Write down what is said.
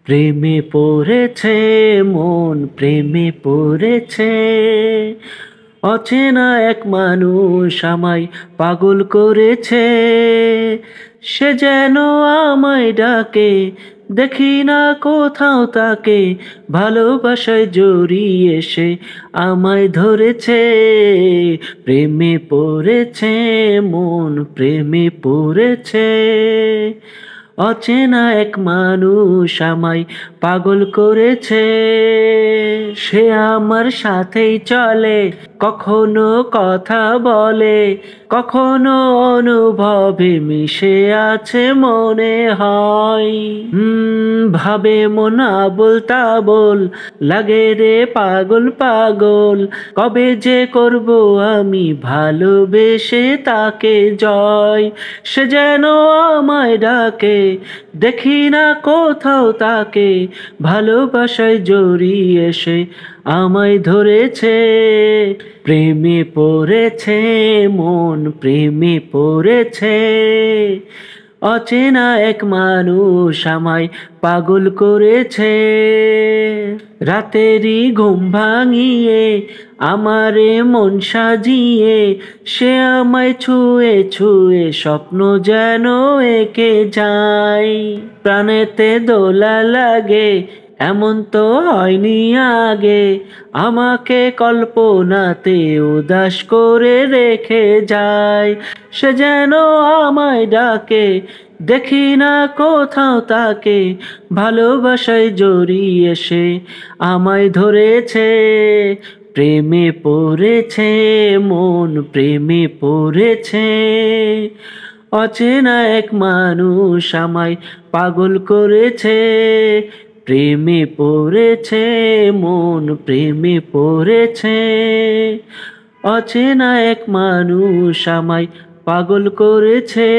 প্রেমে পড়েছে মন, প্রেমে পড়েছে। অচেনা এক মানুষ আমায় পাগল করেছে। সে যেন আমায় ডাকে, দেখি না কোথাও তাকে। ভালোবাসায় জড়িয়ে সে আমায় ধরেছে। প্রেমে পড়েছে মন, প্রেমে পড়েছে। অচেনা এক মানুষ আমায় পাগল করেছে। সে আমার সাথেই চলে, কখনো কথা বলে, কখনো অনুভবে মিশে আছে মনে হয়। ভাবে মন আবোল তাবোল, লাগে রে পাগল পাগল। কবে যে করব আমি ভালোবেসে তাকে জয়। সে যেন আমায় ডাকে, দেখি না কোথাও তাকে। ভালোবাসায় জড়িয়ে সে আমায় ধরেছে। প্রেমে পড়েছে মন, প্রেমে পড়েছে। অচেনা এক মানুষ আমায় পাগল করেছে। রাতেরই ঘুম ভাঙিয়ে আমারে মন সাজিয়ে সে আমায় ছুঁয়ে ছুঁয়ে স্বপ্ন যেন এঁকে যায়। প্রাণেতে দোলা লাগে, এমন তো হয়নি আগে। আমাকে কল্পনাতে উদাস করে রেখে যায়। সে যেন আমায় ডাকে, দেখি না কোথাও তাকে। ভালোবাসায় জড়িয়ে সে আমায় ধরেছে। প্রেমে পড়েছে মন, প্রেমে পড়েছে। অচেনা এক মানুষ আমায় পাগল করেছে। প্রেমে পড়েছে মন, প্রেমে পড়েছে। অচেনা এক মানুষ আমায় পাগল করেছে।